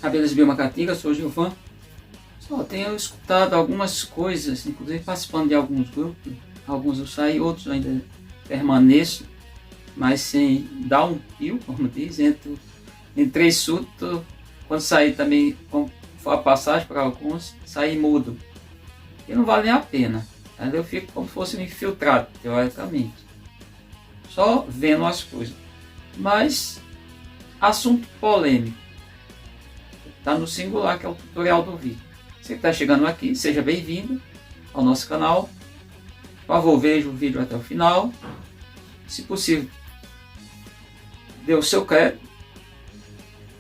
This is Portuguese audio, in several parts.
Abelhas Biomacatinga, sou Gilvan. Só tenho escutado algumas coisas, inclusive participando de alguns grupos. Alguns eu saí, outros ainda permaneço, mas sem dar um pio, como diz. Entrei súbito, quando saí também, como foi a passagem para alguns, saí mudo. E não vale nem a pena. Aí eu fico como se fosse um infiltrado, teoricamente. Só vendo as coisas. Mas, assunto polêmico. Está no singular, que é o tutorial do vídeo. Você que está chegando aqui, seja bem-vindo ao nosso canal. Por favor, veja o vídeo até o final. Se possível, dê o seu crédito.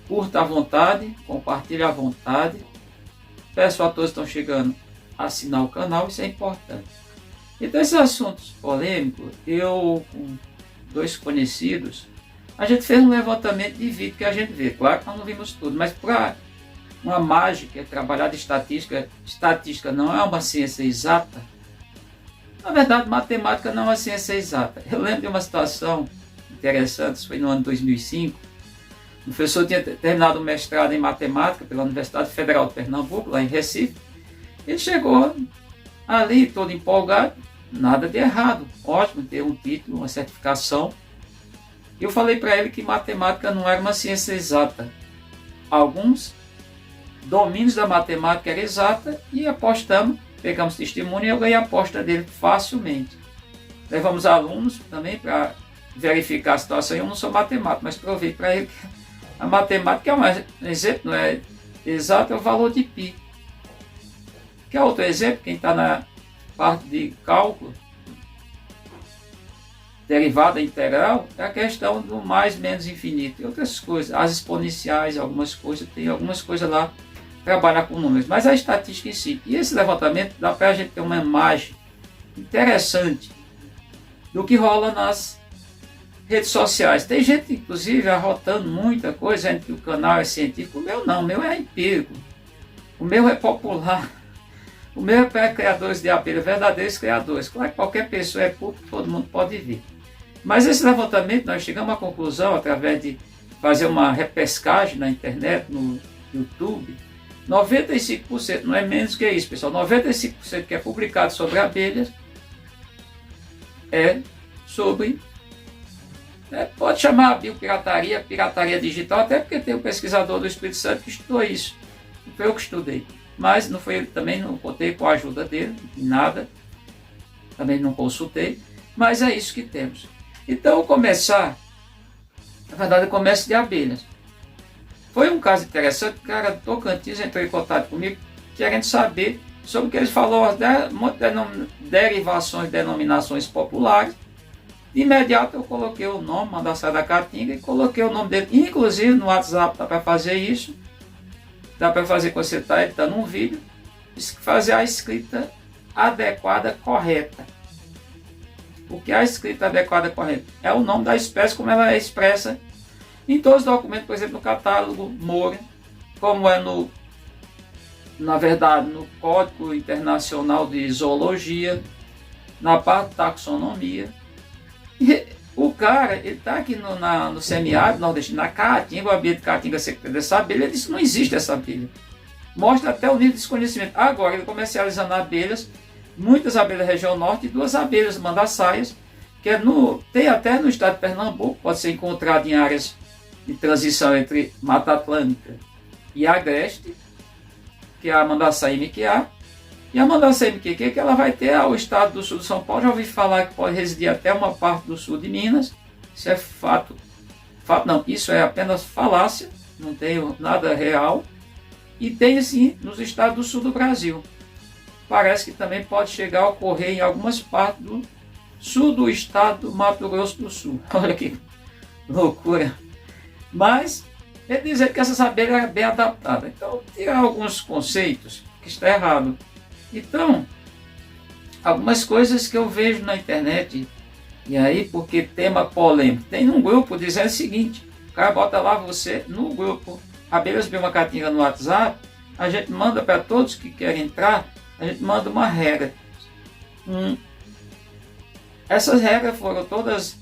Curta à vontade, compartilhe à vontade. Peço a todos que estão chegando a assinar o canal, isso é importante. Então, esses assuntos polêmicos, eu com dois conhecidos, a gente fez um levantamento de vídeo que a gente vê. Claro que nós não vimos tudo, mas para uma mágica é trabalhar de estatística. Estatística não é uma ciência exata. Na verdade, matemática não é uma ciência exata. Eu lembro de uma situação interessante, isso foi no ano 2005. O professor tinha terminado o mestrado em matemática pela Universidade Federal de Pernambuco, lá em Recife. Ele chegou ali todo empolgado, nada de errado, ótimo ter um título, uma certificação. Eu falei para ele que matemática não era uma ciência exata. Alguns domínios da matemática eram exata e apostamos, pegamos testemunho e eu ganhei a aposta dele facilmente. Levamos alunos também para verificar a situação. Eu não sou matemático, mas provei para ele que a matemática é um exemplo, não é exato, é o valor de π. Que é outro exemplo, quem está na parte de cálculo, derivada integral, é a questão do mais menos infinito e outras coisas, as exponenciais, algumas coisas, tem algumas coisas lá, trabalhar com números, mas a estatística em si. E esse levantamento dá para a gente ter uma imagem interessante do que rola nas redes sociais. Tem gente, inclusive, arrotando muita coisa, dizendo que o canal é científico. O meu não, o meu é empírico, o meu é popular. O meu é para criadores de abelha, verdadeiros criadores. Claro que qualquer pessoa é público, todo mundo pode vir. Mas esse levantamento, nós chegamos à conclusão, através de fazer uma repescagem na internet, no YouTube, 95%, não é menos que isso, pessoal, 95% que é publicado sobre abelhas é sobre, pode chamar biopirataria, pirataria digital, até porque tem um pesquisador do Espírito Santo que estudou isso. Não foi eu que estudei. Mas não foi ele também, não contei com a ajuda dele, nada, também não consultei, mas é isso que temos. Então, começar, na verdade, o comércio de abelhas. Foi um caso interessante, o cara do Tocantins entrou em contato comigo, querendo saber sobre o que eles falaram, derivações, denominações populares. De imediato eu coloquei o nome, Mandaçaí da Caatinga, e coloquei o nome dele, inclusive no WhatsApp dá para fazer isso. Dá para fazer quando você está editando um vídeo, fazer a escrita adequada, correta. O que é a escrita adequada, correta? É o nome da espécie, como ela é expressa em todos os documentos, por exemplo, no catálogo Moura, como é na verdade, no Código Internacional de Zoologia, na parte de taxonomia. E o cara, ele está aqui no semiárido nordestino, na Caatinga, o ambiente de Caatinga seca dessa abelha, ele disse que não existe essa abelha. Mostra até o nível de desconhecimento. Agora, ele comercializando abelhas, muitas abelhas da região norte e 2 abelhas mandaçaias, que tem até no estado de Pernambuco, pode ser encontrado em áreas de transição entre Mata Atlântica e Agreste, que é a Mandaçaí miquiá. E a Mandaçaí miquiá, que ela vai ter ao estado do sul de São Paulo, já ouvi falar que pode residir até uma parte do sul de Minas. Isso é fato não, isso é apenas falácia, não tem nada real. E tem sim nos estados do sul do Brasil. Parece que também pode chegar a ocorrer em algumas partes do sul do estado do Mato Grosso do Sul. Olha que loucura. Mas ele dizer que essas abelhas eram bem adaptadas. Então, tirar alguns conceitos que está errado. Então, algumas coisas que eu vejo na internet, e aí porque tema polêmico, tem um grupo dizendo o seguinte, o cara bota lá você no grupo Abelhas Biomacatinga no WhatsApp, a gente manda para todos que querem entrar, a gente manda uma regra. Essas regras foram todas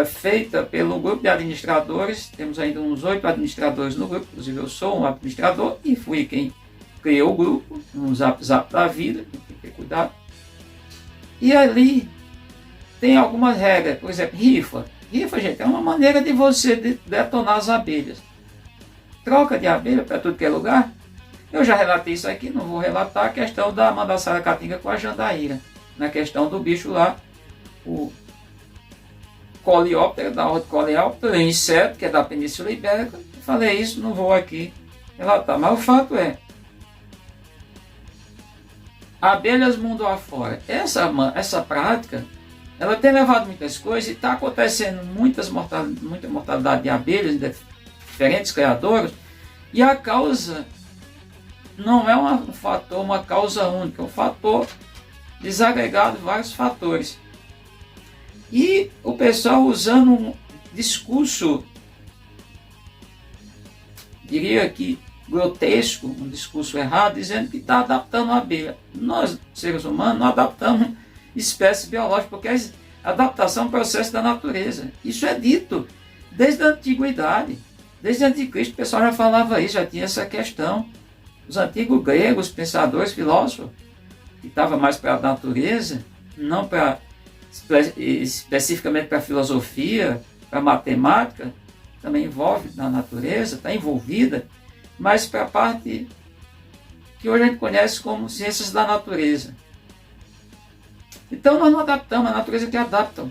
feitas pelo grupo de administradores. Temos ainda uns 8 administradores no grupo, inclusive eu sou um administrador e fui quem criou o grupo, um Zap Zap da vida, tem que ter cuidado. E ali tem algumas regras, por exemplo, rifa. Rifa, gente, é uma maneira de você detonar as abelhas. Troca de abelha para tudo que é lugar. Eu já relatei isso aqui, não vou relatar a questão da Mandassara Caatinga com a Jandaíra. Na questão do bicho lá, o coleóptero, da ordem coleóptero, inseto, que é da Península Ibérica. Eu falei isso, não vou aqui relatar. Mas o fato é, abelhas mundo afora. Essa prática, ela tem levado muitas coisas e está acontecendo muita mortalidade de abelhas, de diferentes criadores, e a causa não é um fator, uma causa única, é um fator desagregado de vários fatores. E o pessoal usando um discurso, diria que grotesco, um discurso errado, dizendo que está adaptando a abelha. Nós, seres humanos, não adaptamos espécies biológicas, porque a adaptação é um processo da natureza. Isso é dito desde a antiguidade. Desde o Anticristo o pessoal já falava isso, já tinha essa questão. Os antigos gregos, pensadores, filósofos, que estavam mais para a natureza, não para especificamente para a filosofia, para a matemática, também envolve na natureza, está envolvida, mas para a parte que hoje a gente conhece como ciências da natureza. Então nós não adaptamos, a natureza que adapta.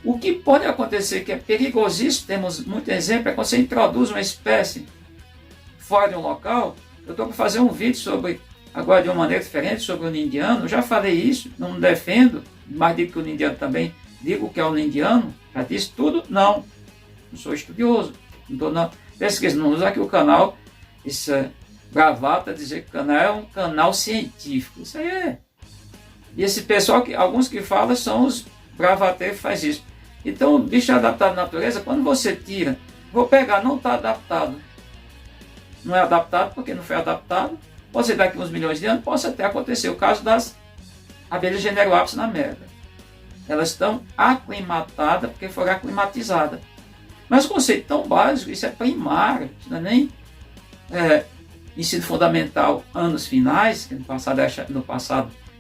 O que pode acontecer, que é perigosíssimo, temos muito exemplo, é quando você introduz uma espécie fora de um local. Eu estou para fazer um vídeo sobre, agora de uma maneira diferente, sobre o nindiano. Eu já falei isso, não defendo, mas digo que o nindiano também, digo que é o nindiano, já disse tudo, não sou estudioso, não estou na pesquisa, não uso aqui o canal, isso é bravata dizer que o canal é um canal científico, isso aí é. E esse pessoal, alguns que falam são os bravateiros que faz isso. Então o bicho é adaptado à natureza, quando você tira, vou pegar, não está adaptado, não é adaptado porque não foi adaptado, pode ser daqui uns milhões de anos, pode até acontecer o caso das abelhas Generoapis na América. Elas estão aclimatadas porque foram aclimatizadas. Mas o conceito tão básico, isso é primário, isso não é nem ensino fundamental anos finais, que no passado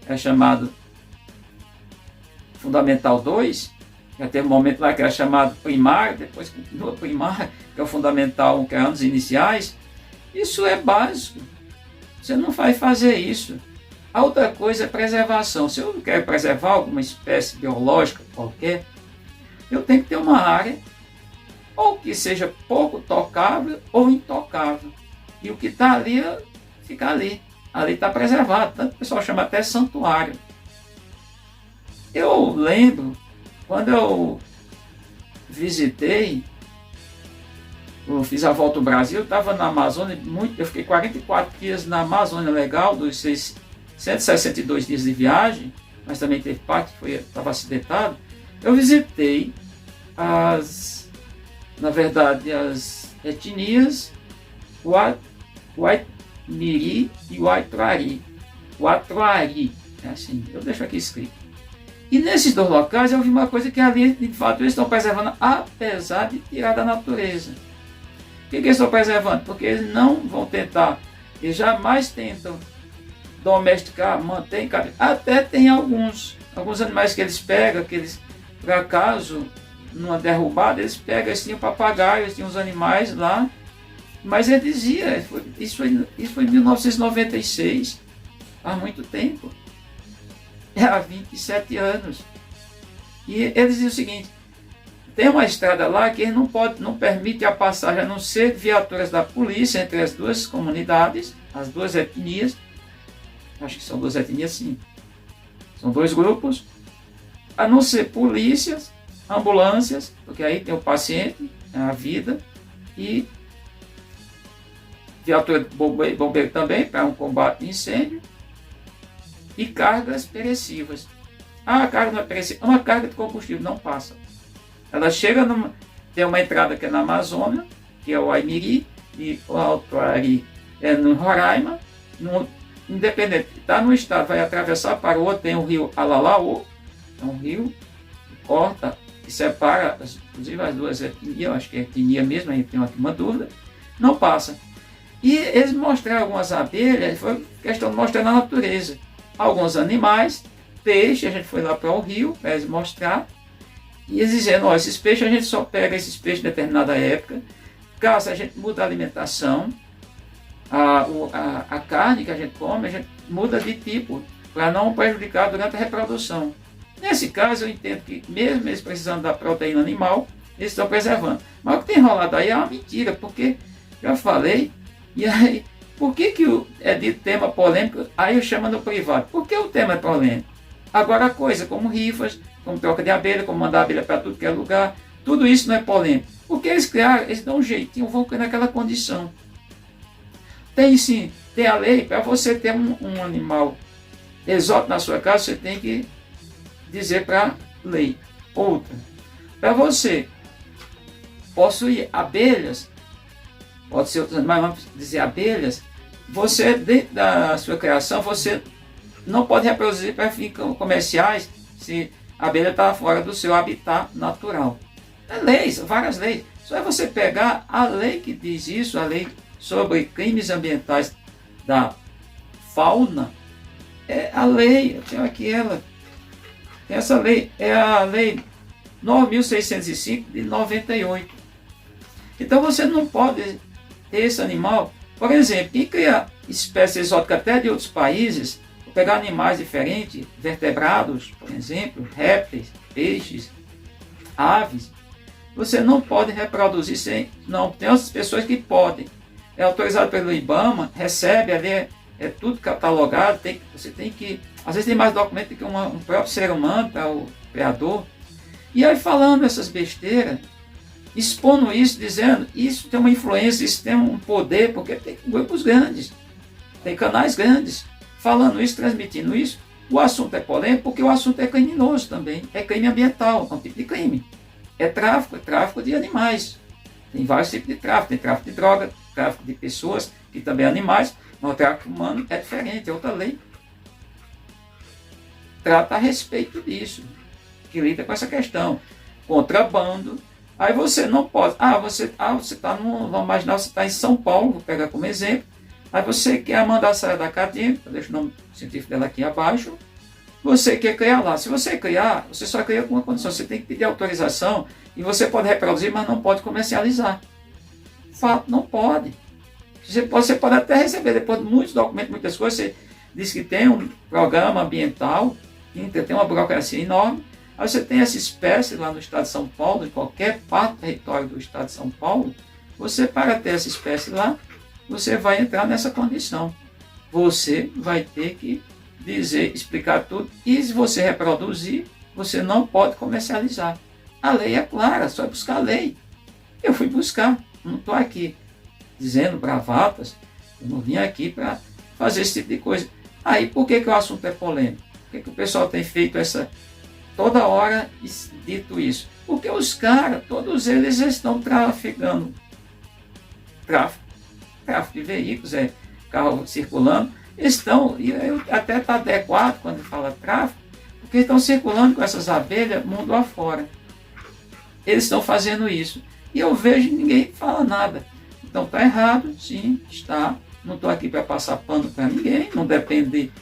é chamado Fundamental 2, já teve um momento lá que era chamado primário, depois continua primário, que é o Fundamental 1, que é anos iniciais. Isso é básico, você não vai fazer isso. A outra coisa é preservação. Se eu quero preservar alguma espécie biológica qualquer, eu tenho que ter uma área ou que seja pouco tocável ou intocável. E o que está ali, fica ali. Ali está preservado. Tanto o pessoal chama até santuário. Eu lembro, quando eu visitei, eu fiz a volta ao Brasil, eu estava na Amazônia, eu fiquei 44 dias na Amazônia Legal, dos 162 dias de viagem, mas também teve parte que estava acidentado. Eu visitei as etnias Waimiri e Waituari. Waituari, é assim, eu deixo aqui escrito. E nesses dois locais eu vi uma coisa que ali, de fato, eles estão preservando, apesar de tirar da natureza. Por que eles estão preservando? Porque eles não vão tentar, eles jamais tentam domesticar, manter em cadeia. Até tem alguns animais que eles pegam, que eles, por acaso, numa derrubada, eles pegam, eles tinham papagaios, eles tinham uns animais lá, mas ele dizia, isso foi em 1996, há muito tempo, há 27 anos, e eles diziam o seguinte, tem uma estrada lá que não permite a passagem, a não ser viaturas da polícia entre as duas comunidades, as duas etnias, acho que são duas etnias sim, são dois grupos, a não ser polícias, ambulâncias, porque aí tem o paciente, a vida, e viatura de bombeiro também, para um combate de incêndio, e cargas perecíveis. A carga não é perecível, uma carga de combustível não passa. Ela chega, tem uma entrada que é na Amazônia, que é o Waimiri, e o Waituari é no Roraima, independente, está no estado, vai atravessar para o outro, tem o rio Alalaô, é um rio que corta, que separa, inclusive as duas etnias, eu acho que é etnia mesmo, aí tem uma dúvida, não passa. E eles mostraram algumas abelhas, foi questão de mostrar na natureza. Alguns animais, peixe, a gente foi lá para o rio, para eles mostrar, e eles dizendo, ó, esses peixes a gente só pega esses peixes em determinada época, caso a gente muda a alimentação, a carne que a gente come, a gente muda de tipo, para não prejudicar durante a reprodução. Nesse caso, eu entendo que mesmo eles precisando da proteína animal, eles estão preservando. Mas o que tem rolado aí é uma mentira, porque, já falei, e aí, por que é dito tema polêmico? Aí eu chamo no privado. Por que o tema é polêmico? Agora a coisa, como rifas, como troca de abelha, como mandar abelha para tudo que é lugar, tudo isso não é polêmico. Porque eles criaram, eles dão um jeitinho, vão criar naquela condição. Tem sim, tem a lei, para você ter um animal exótico na sua casa, você tem que dizer para a lei. Outra, para você possuir abelhas, pode ser outros animais, vamos dizer abelhas, você, dentro da sua criação, você não pode reproduzir para fins comerciais se a abelha está fora do seu habitat natural. É leis, várias leis. Só é você pegar a lei que diz isso, a lei sobre crimes ambientais da fauna, é a lei, eu tenho aqui ela, essa lei, é a lei 9.605 de 98. Então você não pode ter esse animal, por exemplo, quem cria espécies exóticas até de outros países, pegar animais diferentes, vertebrados, por exemplo, répteis, peixes, aves, você não pode reproduzir sem... Não, tem outras pessoas que podem. É autorizado pelo IBAMA, recebe ali, é tudo catalogado, você tem que... Às vezes tem mais documento do que um próprio ser humano para o criador. E aí falando essas besteiras, expondo isso, dizendo, isso tem uma influência, isso tem um poder, porque tem grupos grandes, tem canais grandes, falando isso, transmitindo isso. O assunto é polêmico porque o assunto é criminoso também, é crime ambiental, é um tipo de crime. É tráfico de animais. Tem vários tipos de tráfico, tem tráfico de droga, tráfico de pessoas, que também é animais, mas o tráfico humano é diferente, é outra lei. Trata a respeito disso, que lida com essa questão. Contrabando. Aí você não pode. Você está vamos imaginar, você está em São Paulo, vou pegar como exemplo. Aí você quer mandar sair da cadeia, deixa o nome científico dela aqui abaixo. Você quer criar lá. Se você criar, você só cria com uma condição. Você tem que pedir autorização e você pode reproduzir, mas não pode comercializar. Fato, não pode. Você pode até receber, depois de muitos documentos, muitas coisas, você diz que tem um programa ambiental, tem uma burocracia enorme. Aí você tem essa espécie lá no estado de São Paulo, em qualquer parte do território do estado de São Paulo, você, para ter essa espécie lá, você vai entrar nessa condição. Você vai ter que dizer, explicar tudo, e se você reproduzir, você não pode comercializar. A lei é clara, só é buscar a lei. Eu fui buscar, não estou aqui dizendo bravatas, eu não vim aqui para fazer esse tipo de coisa. Aí por que o assunto é polêmico? Por que o pessoal tem feito toda hora dito isso? Porque os caras, todos eles estão traficando. Tráfico de veículos, carro circulando, estão, e até está adequado quando fala tráfico, porque estão circulando com essas abelhas mundo afora. Eles estão fazendo isso. E eu vejo ninguém fala nada. Então está errado, sim, está. Não estou aqui para passar pano para ninguém, não depende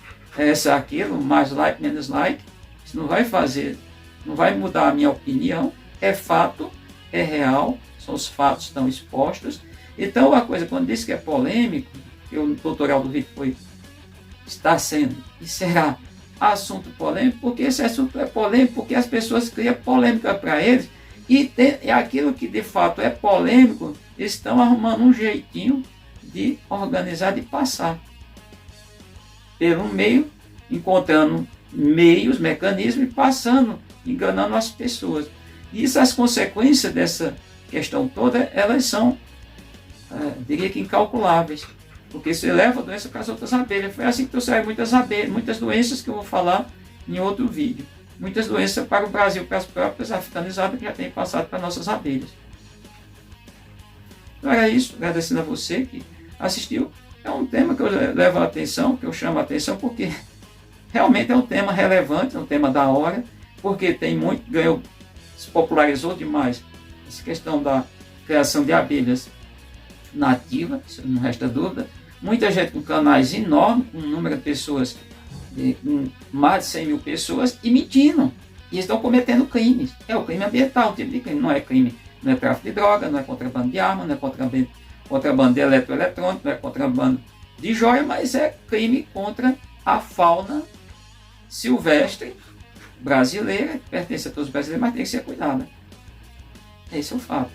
aquilo, mais like, menos like. Isso não vai fazer, não vai mudar a minha opinião. É fato, é real, são os fatos que estão expostos. Então a coisa, quando diz que é polêmico, que o doutor Aldo Vitor está sendo e será assunto polêmico, porque esse assunto é polêmico, porque as pessoas criam polêmica para eles, e aquilo que de fato é polêmico, estão arrumando um jeitinho de organizar, de passar pelo meio, encontrando meios, mecanismos, e passando, enganando as pessoas. E as consequências dessa questão toda, elas são, diria que incalculáveis, porque você leva a doença para as outras abelhas. Foi assim que trouxeram muitas abelhas, muitas doenças que eu vou falar em outro vídeo. Muitas doenças para o Brasil, para as próprias africanizadas que já têm passado para nossas abelhas. Então era isso, agradecendo a você que assistiu. É um tema que eu levo a atenção, que eu chamo a atenção, porque realmente é um tema relevante, é um tema da hora, porque tem muito, ganhou, se popularizou demais essa questão da criação de abelhas nativas, isso não resta dúvida. Muita gente com canais enormes, com um número de pessoas, com mais de 100 mil pessoas, e mentindo. E estão cometendo crimes. É o crime ambiental, o tipo de crime. Não é crime, não é tráfico de droga, não é contrabando de arma, não é contrabando de eletroeletrônico, não é contrabando de joia, mas é crime contra a fauna silvestre brasileira, que pertence a todos os brasileiros, mas tem que ser cuidada. Esse é o fato.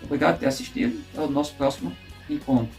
Obrigado por ter assistido. Até o nosso próximo encontro.